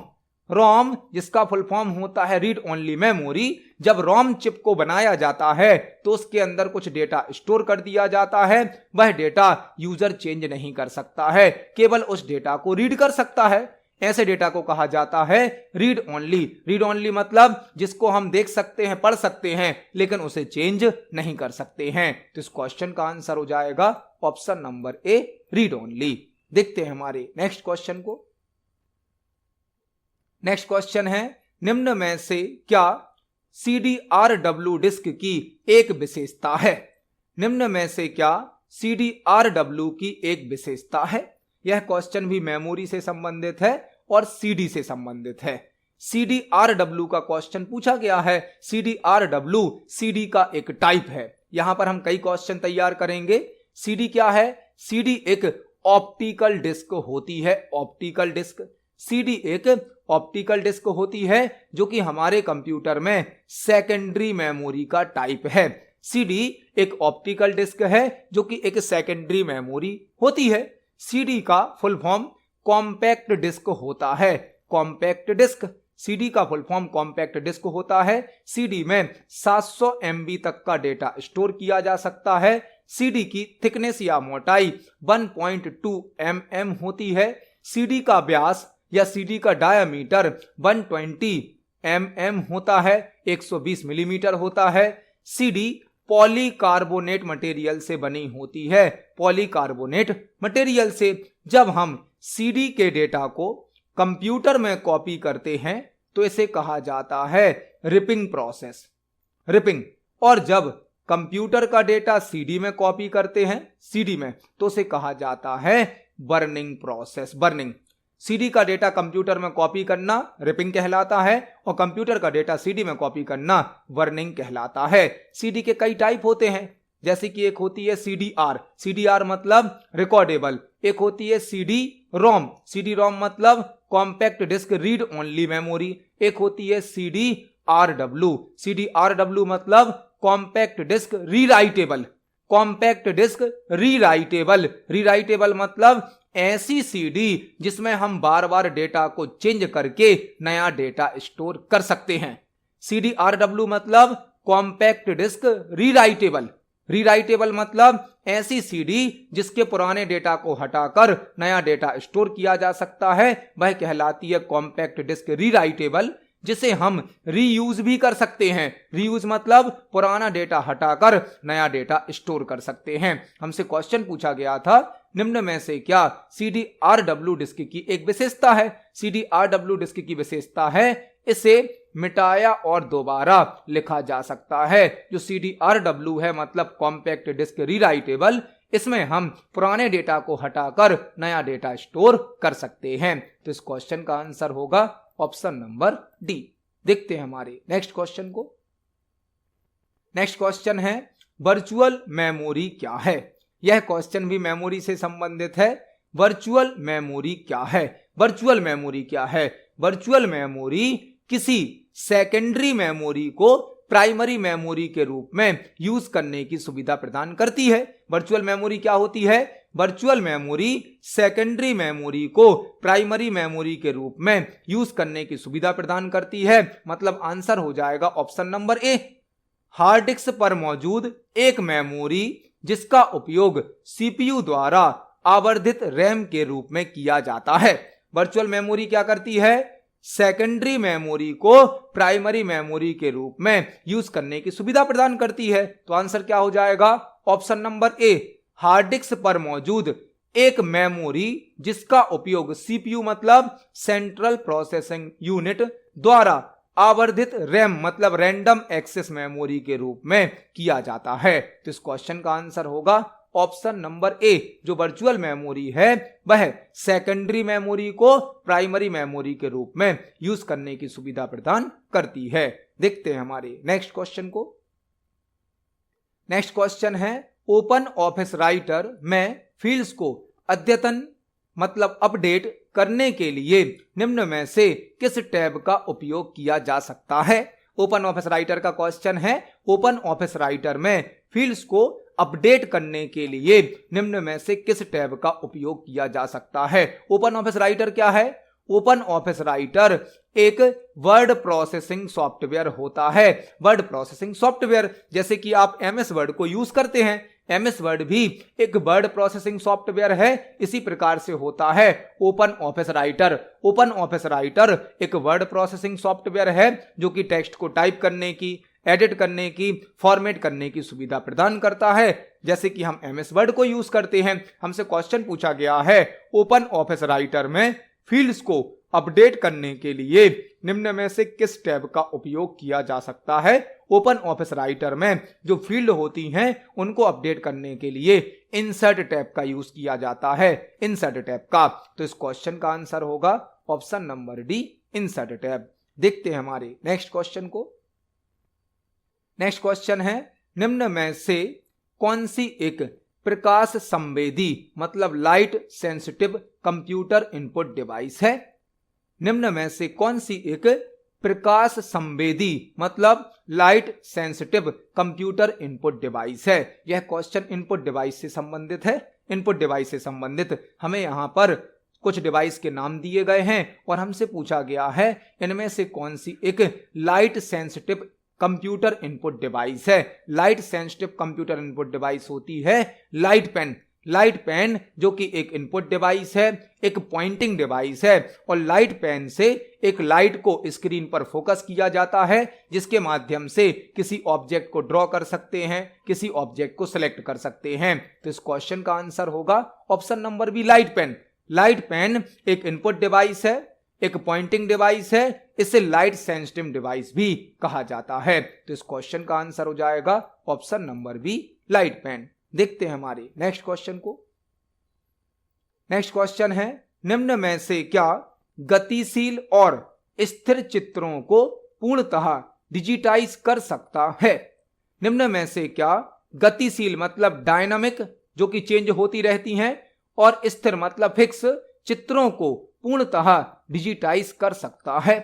रोम जिसका फुल फॉर्म होता है रीड ओनली मेमोरी। जब रोम चिप को बनाया जाता है तो उसके अंदर कुछ डेटा स्टोर कर दिया जाता है, वह डेटा यूजर चेंज नहीं कर सकता है, केवल उस डेटा को रीड कर सकता है। ऐसे डेटा को कहा जाता है रीड ओनली। रीड ओनली मतलब जिसको हम देख सकते हैं, पढ़ सकते हैं, लेकिन उसे चेंज नहीं कर सकते हैं। तो इस क्वेश्चन का आंसर हो जाएगा ऑप्शन नंबर ए, रीड ओनली। देखते हैं हमारे नेक्स्ट क्वेश्चन को। नेक्स्ट क्वेश्चन है, निम्न में से क्या CDRW डिस्क की एक विशेषता है? निम्न में से क्या CDRW की एक विशेषता है? यह क्वेश्चन भी मेमोरी से संबंधित है और CD से संबंधित है। CDRW का क्वेश्चन पूछा गया है। CDRW CD का एक टाइप है। यहां पर हम कई क्वेश्चन तैयार करेंगे। CD क्या है? CD एक ऑप्टिकल डिस्क होती है। ऑप्टिकल डिस्क, CD एक ऑप्टिकल डिस्क होती है जो कि हमारे कंप्यूटर में सेकेंडरी मेमोरी का टाइप है। CD एक ऑप्टिकल डिस्क है जो कि एक सेकेंडरी मेमोरी होती है। CD का फुल फॉर्म कॉम्पैक्ट डिस्क होता है। कॉम्पैक्ट डिस्क, सीडी का फुल फॉर्म कॉम्पैक्ट डिस्क होता है। सीडी में 700 MB तक का डेटा स्टोर किया जा सकता है। सीडी की थिकनेस या मोटाई 1.2 mm होती है। सीडी का व्यास या सीडी का डायामीटर 120 mm होता है, 120 मिलीमीटर होता है। सीडी पॉलीकार्बोनेट मटेरियल से बनी होती है, पॉलीकार्बोनेट मटेरियल से। जब हम सीडी के डेटा को कंप्यूटर में कॉपी करते हैं तो इसे कहा जाता है रिपिंग प्रोसेस, रिपिंग। और जब कंप्यूटर का डेटा सीडी में कॉपी करते हैं, सीडी में, तो उसे कहा जाता है बर्निंग प्रोसेस, बर्निंग। सीडी का डेटा कंप्यूटर में कॉपी करना रिपिंग कहलाता है और कंप्यूटर का डेटा सीडी में कॉपी करना बर्निंग कहलाता है। सीडी के कई टाइप होते हैं, जैसे कि एक होती है सीडीआर, सीडीआर मतलब रिकॉर्डेबल। एक होती है सीडी रोम, सीडी रोम मतलब compact disc read only memory. एक होती है सीडीआरडब्ल्यू, सीडीआरडब्ल्यू मतलब compact disc rewritable, compact disc rewritable. Rewritable मतलब ऐसी सीडी जिसमें हम बार बार डेटा को चेंज करके नया डेटा स्टोर कर सकते हैं। सीडीआरडब्ल्यू मतलब कॉम्पैक्ट डिस्क रीराइटेबल, रीराइटेबल मतलब ऐसी सीडी जिसके पुराने डेटा को हटाकर नया डेटा स्टोर किया जा सकता है, वह कहलाती है कॉम्पैक्ट डिस्क रीराइटेबल, जिसे हम रीयूज भी कर सकते हैं। रीयूज मतलब पुराना डेटा हटाकर नया डेटा स्टोर कर सकते हैं। हमसे क्वेश्चन पूछा गया था, निम्न में से क्या सीडीआरडब्ल्यू डिस्क की एक विशेषता है? सीडीआरडब्ल्यू डिस्क की विशेषता है इसे मिटाया और दोबारा लिखा जा सकता है। जो सीडीआरडब्ल्यू है मतलब कॉम्पैक्ट डिस्क रीराइटेबल, इसमें हम पुराने डेटा को हटाकर नया डेटा स्टोर कर सकते हैं। तो इस क्वेश्चन का आंसर होगा ऑप्शन नंबर डी। देखते हैं हमारे नेक्स्ट क्वेश्चन को। नेक्स्ट क्वेश्चन है वर्चुअल मेमोरी क्या है? यह क्वेश्चन भी मेमोरी से संबंधित है। वर्चुअल मेमोरी क्या है? वर्चुअल मेमोरी क्या है? वर्चुअल मेमोरी किसी सेकेंडरी मेमोरी को प्राइमरी मेमोरी के रूप में यूज करने की सुविधा प्रदान करती है। वर्चुअल मेमोरी क्या होती है? वर्चुअल मेमोरी सेकेंडरी मेमोरी को प्राइमरी मेमोरी के रूप में यूज करने की सुविधा प्रदान करती है। मतलब आंसर हो जाएगा ऑप्शन नंबर ए। हार्ड डिस्क पर मौजूद एक मेमोरी जिसका उपयोग सीपीयू द्वारा आवर्धित रैम के रूप में किया जाता है। वर्चुअल मेमोरी क्या करती है? सेकेंडरी मेमोरी को प्राइमरी मेमोरी के रूप में यूज करने की सुविधा प्रदान करती है। तो आंसर क्या हो जाएगा? ऑप्शन नंबर ए। हार्ड डिस्क पर मौजूद एक मेमोरी जिसका उपयोग सीपीयू मतलब सेंट्रल प्रोसेसिंग यूनिट द्वारा आवर्धित रैम मतलब रैंडम एक्सेस मेमोरी के रूप में किया जाता है। तो इस क्वेश्चन का आंसर होगा ऑप्शन नंबर ए। जो वर्चुअल मेमोरी है वह सेकेंडरी मेमोरी को प्राइमरी मेमोरी के रूप में यूज करने की सुविधा प्रदान करती है। देखते हैं हमारे नेक्स्ट क्वेश्चन को। नेक्स्ट क्वेश्चन है ओपन ऑफिस राइटर में फील्ड्स को अद्यतन मतलब अपडेट करने के लिए निम्न में से किस टैब का उपयोग किया जा सकता है? ओपन ऑफिस राइटर का क्वेश्चन है। ओपन ऑफिस राइटर में फील्ड्स को अपडेट करने के लिए निम्न में से किस टैब का उपयोग किया जा सकता है? ओपन ऑफिस राइटर क्या है? ओपन ऑफिस राइटर एक वर्ड प्रोसेसिंग सॉफ्टवेयर होता है। वर्ड प्रोसेसिंग सॉफ्टवेयर, जैसे कि आप एमएस वर्ड को यूज करते हैं, एमएस वर्ड भी एक वर्ड प्रोसेसिंग सॉफ्टवेयर है। इसी प्रकार से होता है open office writer. Open office writer एक वर्ड प्रोसेसिंग सॉफ्टवेयर है जो कि टेक्स्ट को टाइप करने की, एडिट करने की, फॉर्मेट करने की सुविधा प्रदान करता है, जैसे कि हम एमएस वर्ड को यूज करते हैं। हमसे क्वेश्चन पूछा गया है ओपन ऑफिस राइटर में फील्ड्स को अपडेट करने के लिए निम्न में से किस टैब का उपयोग किया जा सकता है? ओपन ऑफिस राइटर में जो फील्ड होती हैं उनको अपडेट करने के लिए इंसर्ट टैब का यूज किया जाता है, इंसर्ट टैब का। तो इस क्वेश्चन का आंसर होगा option number D, insert tab. देखते हैं हमारे नेक्स्ट क्वेश्चन को। नेक्स्ट क्वेश्चन है निम्न में से कौन सी एक प्रकाश संवेदी मतलब light sensitive computer input device है? निम्न में से कौन सी एक प्रकाश संवेदी मतलब light sensitive computer input device है? यह क्वेश्चन इनपुट डिवाइस से संबंधित है। इनपुट डिवाइस से संबंधित हमें यहां पर कुछ डिवाइस के नाम दिए गए हैं और हमसे पूछा गया है इनमें से कौन सी एक light sensitive computer input device है। Light sensitive computer input device होती है लाइट पेन। लाइट पेन जो कि एक इनपुट डिवाइस है, एक पॉइंटिंग डिवाइस है और लाइट पेन से एक लाइट को स्क्रीन पर फोकस किया जाता है जिसके माध्यम से किसी ऑब्जेक्ट को ड्रॉ कर सकते हैं, किसी ऑब्जेक्ट को सिलेक्ट कर सकते हैं। तो इस क्वेश्चन का आंसर होगा option number B, light pen. Light pen एक इनपुट डिवाइस है, एक पॉइंटिंग डिवाइस है, इसे लाइट सेंसिटिव डिवाइस भी कहा जाता है। तो इस क्वेश्चन का आंसर हो जाएगा option number B, light pen. देखते हैं हमारे नेक्स्ट क्वेश्चन को। नेक्स्ट क्वेश्चन है, निम्न में से क्या गतिशील और स्थिर चित्रों को पूर्णतः डिजिटाइज कर सकता है। निम्न में से क्या गतिशील मतलब डायनामिक जो कि चेंज होती रहती हैं और स्थिर मतलब फिक्स चित्रों को पूर्णतः डिजिटाइज कर सकता है।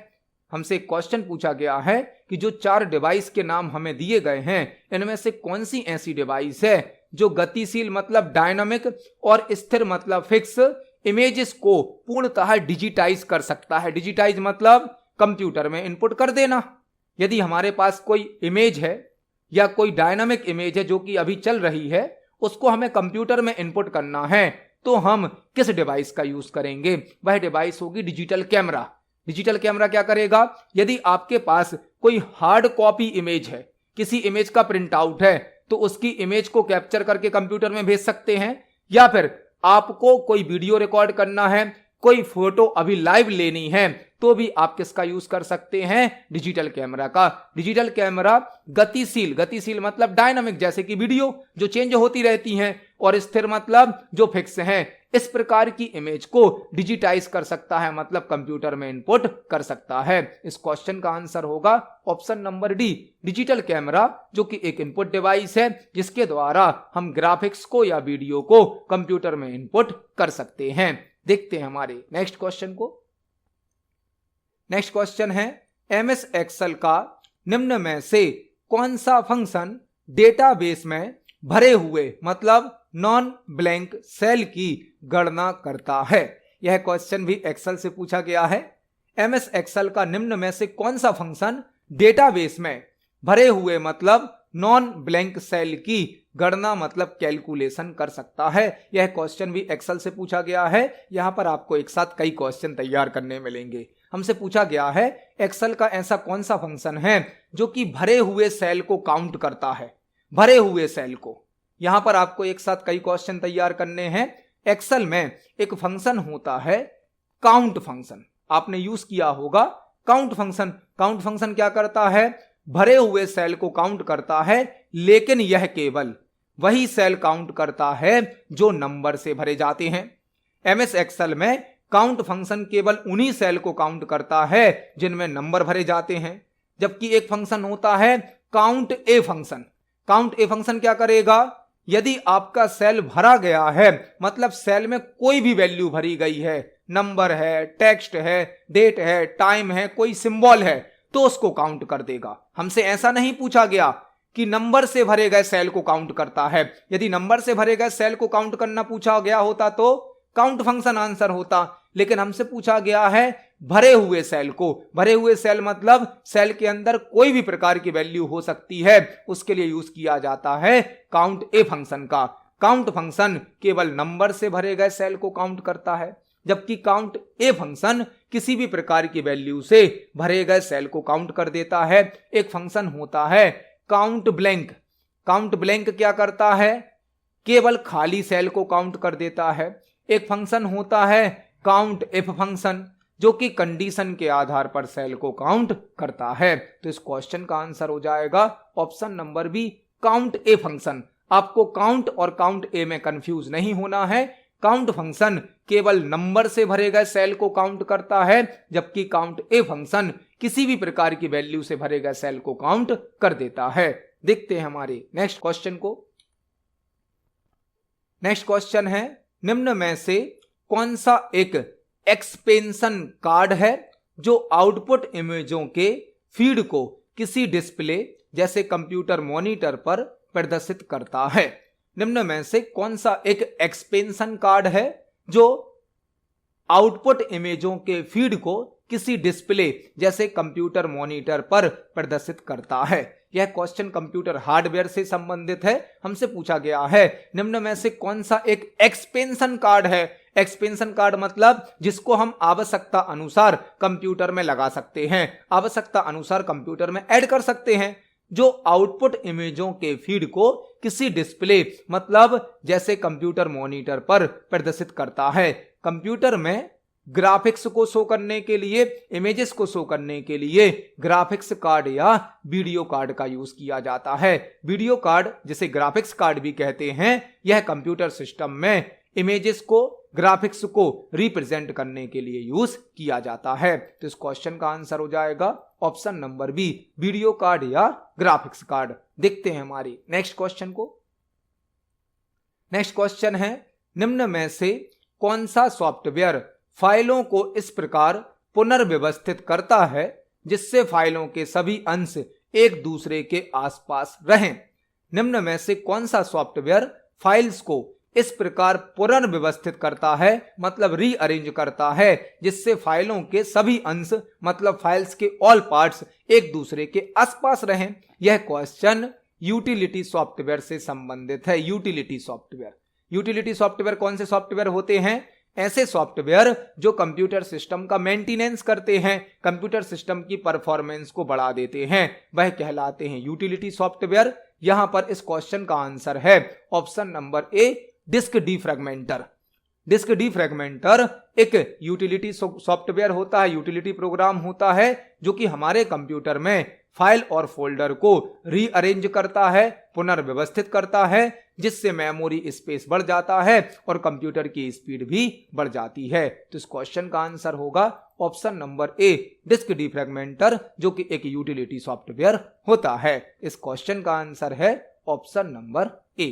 हमसे एक क्वेश्चन पूछा गया है कि जो 4 डिवाइस के नाम हमें दिए गए हैं इनमें से कौन सी ऐसी डिवाइस है जो गतिशील मतलब डायनामिक और स्थिर मतलब फिक्स इमेजेस को पूर्णतः डिजिटाइज कर सकता है। डिजिटाइज मतलब कंप्यूटर में इनपुट कर देना। यदि हमारे पास कोई इमेज है या कोई डायनामिक इमेज है जो कि अभी चल रही है, उसको हमें कंप्यूटर में इनपुट करना है तो हम किस डिवाइस का यूज करेंगे? वह डिवाइस होगी डिजिटल कैमरा। डिजिटल कैमरा क्या करेगा? यदि आपके पास कोई हार्ड कॉपी इमेज है, किसी इमेज का प्रिंट आउट है, तो उसकी इमेज को कैप्चर करके कंप्यूटर में भेज सकते हैं। या फिर आपको कोई वीडियो रिकॉर्ड करना है, कोई फोटो अभी लाइव लेनी है, तो भी आप किसका यूज कर सकते हैं? डिजिटल कैमरा का। डिजिटल कैमरा गतिशील, गतिशील मतलब डायनामिक जैसे कि वीडियो जो चेंज होती रहती हैं, और स्थिर मतलब जो फिक्स हैं। इस प्रकार की इमेज को डिजिटाइज कर सकता है मतलब कंप्यूटर में इनपुट कर सकता है। इस क्वेश्चन का आंसर होगा option number D, digital camera जो कि एक इनपुट डिवाइस है जिसके द्वारा हम ग्राफिक्स को या वीडियो को कंप्यूटर में इनपुट कर सकते हैं। देखते हैं हमारे नेक्स्ट क्वेश्चन को। नेक्स्ट क्वेश्चन है, एमएस एक्सेल का निम्न में से कौन सा फंक्शन डेटाबेस में भरे हुए मतलब नॉन ब्लैंक सेल की गणना करता है। यह क्वेश्चन भी एक्सेल से पूछा गया है। एमएस एक्सेल का निम्न में से कौन सा फंक्शन डेटाबेस में भरे हुए मतलब नॉन ब्लैंक सेल की गणना मतलब कैलकुलेशन कर सकता है। यह क्वेश्चन भी एक्सेल से पूछा गया है। यहां पर आपको एक साथ कई क्वेश्चन तैयार करने मिलेंगे। हमसे पूछा गया है एक्सेल का ऐसा कौन सा फंक्शन है जो कि भरे हुए सेल को काउंट करता है। भरे हुए सेल को, यहां पर आपको एक साथ कई क्वेश्चन तैयार करने हैं। एक्सेल में एक फंक्शन होता है काउंट फंक्शन, आपने यूज किया होगा काउंट फंक्शन। काउंट फंक्शन क्या करता है? भरे हुए सेल को काउंट करता है, लेकिन यह केवल वही सेल काउंट करता है जो नंबर से भरे जाते हैं। एमएस एक्सेल में काउंट फंक्शन केवल उन्हीं सेल को काउंट करता है जिनमें नंबर भरे जाते हैं। जबकि एक फंक्शन होता है count A function. Count A function क्या करेगा? यदि आपका सेल भरा गया है मतलब सेल में कोई भी वैल्यू भरी गई है, नंबर है, टेक्स्ट है, डेट है, टाइम है, कोई सिंबल है, तो उसको काउंट कर देगा। हमसे ऐसा नहीं पूछा गया कि नंबर से भरे गए सेल को काउंट करता है। यदि नंबर से भरे गए सेल को काउंट करना पूछा गया होता तो काउंट फंक्शन आंसर होता, लेकिन हमसे पूछा गया है भरे हुए सेल को। भरे हुए सेल मतलब सेल के अंदर कोई भी प्रकार की वैल्यू हो सकती है, उसके लिए यूज किया जाता है काउंट ए फंक्शन का। काउंट फंक्शन केवल नंबर से भरे गए सेल को काउंट करता है, जबकि काउंट ए फंक्शन किसी भी प्रकार की वैल्यू से भरे गए सेल को काउंट कर देता है। एक फंक्शन होता है काउंट ब्लैंक। काउंट ब्लैंक क्या करता है? केवल खाली सेल को काउंट कर देता है। एक फंक्शन होता है काउंट इफ फंक्शन जो कि कंडीशन के आधार पर सेल को काउंट करता है। तो इस क्वेश्चन का आंसर हो जाएगा option number B, count A function. आपको काउंट और काउंट ए में कंफ्यूज नहीं होना है। काउंट फंक्शन केवल नंबर से भरे गए सेल को काउंट करता है, जबकि काउंट ए फंक्शन किसी भी प्रकार की वैल्यू से भरे गए सेल को काउंट कर देता है। देखते हैं हमारे नेक्स्ट क्वेश्चन को। नेक्स्ट क्वेश्चन है, निम्न में से कौन सा एक एक्सपेंशन कार्ड है जो आउटपुट इमेजों के फीड को किसी डिस्प्ले जैसे कंप्यूटर मॉनिटर पर प्रदर्शित करता है। निम्न में से कौन सा एक एक्सपेंशन कार्ड है जो आउटपुट इमेजों के फीड को किसी डिस्प्ले जैसे कंप्यूटर मॉनिटर पर प्रदर्शित करता है। यह क्वेश्चन कंप्यूटर हार्डवेयर से संबंधित है। हमसे पूछा गया है निम्न में से कौन सा एक एक्सपेंशन कार्ड है। एक्सपेंशन कार्ड मतलब जिसको हम आवश्यकता अनुसार कंप्यूटर में लगा सकते हैं, आवश्यकता अनुसार कंप्यूटर में ऐड कर सकते हैं, जो आउटपुट इमेजों के फीड को किसी डिस्प्ले मतलब जैसे कंप्यूटर मॉनिटर पर प्रदर्शित करता है। कंप्यूटर में ग्राफिक्स को शो करने के लिए, इमेजेस को शो करने के लिए ग्राफिक्स कार्ड या वीडियो कार्ड का यूज किया जाता है। वीडियो कार्ड जिसे ग्राफिक्स कार्ड भी कहते हैं, यह कंप्यूटर सिस्टम में इमेजेस को, ग्राफिक्स को रिप्रेजेंट करने के लिए यूज किया जाता है। तो इस क्वेश्चन का आंसर हो जाएगा option number B, video card या ग्राफिक्स कार्ड। देखते हैं हमारी नेक्स्ट क्वेश्चन को। नेक्स्ट क्वेश्चन है निम्न में से कौन सा सॉफ्टवेयर फाइलों को इस प्रकार पुनर्व्यवस्थित करता है जिससे फाइलों के सभी अंश एक दूसरे के आसपास रहें। निम्न में से कौन सा सॉफ्टवेयर फाइल्स को इस प्रकार पुनर्व्यवस्थित करता है, मतलब रीअरेंज करता है, जिससे फाइलों के सभी अंश मतलब फाइल्स के ऑल पार्ट्स एक दूसरे के आसपास रहें। यह क्वेश्चन यूटिलिटी सॉफ्टवेयर से संबंधित है। यूटिलिटी सॉफ्टवेयर, यूटिलिटी सॉफ्टवेयर कौन से सॉफ्टवेयर होते हैं? ऐसे सॉफ्टवेयर जो कंप्यूटर सिस्टम का मेंटेनेंस करते हैं, कंप्यूटर सिस्टम की परफॉर्मेंस को बढ़ा देते हैं, वह कहलाते हैं यूटिलिटी सॉफ्टवेयर। यहां पर इस क्वेश्चन का आंसर है option number A, disk defragmenter. Disk defragmenter एक यूटिलिटी सॉफ्टवेयर होता है, यूटिलिटी प्रोग्राम होता है जो कि हमारे कंप्यूटर में फाइल और फोल्डर को रीअरेंज करता है, पुनर्व्यवस्थित करता है, जिससे मेमोरी स्पेस बढ़ जाता है और कंप्यूटर की स्पीड भी बढ़ जाती है। तो इस क्वेश्चन का आंसर होगा ऑप्शन नंबर ए, डिस्क डीफ्रैगमेंटर, जो कि एक यूटिलिटी सॉफ्टवेयर होता है। इस क्वेश्चन का आंसर है ऑप्शन नंबर ए।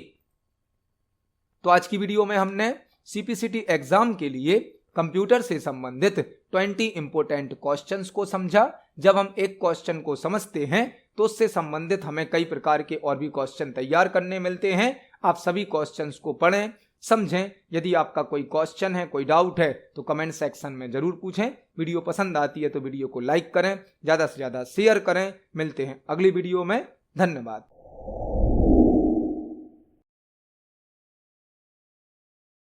तो आज की वीडियो में हमने सीपीसीटी एग्जाम के लिए कंप्यूटर से संबंधित 20 इंपोर्टेंट क्वेश्चंस को समझा। जब हम एक क्वेश्चन को समझते हैं तो उससे संबंधित हमें कई प्रकार के और भी क्वेश्चन तैयार करने मिलते हैं। आप सभी क्वेश्चंस को पढ़ें, समझें। यदि आपका कोई क्वेश्चन है, कोई डाउट है तो कमेंट सेक्शन में जरूर पूछें। वीडियो पसंद आती है तो वीडियो को लाइक करें, ज्यादा से ज्यादा शेयर करें। मिलते हैं अगली वीडियो में। धन्यवाद।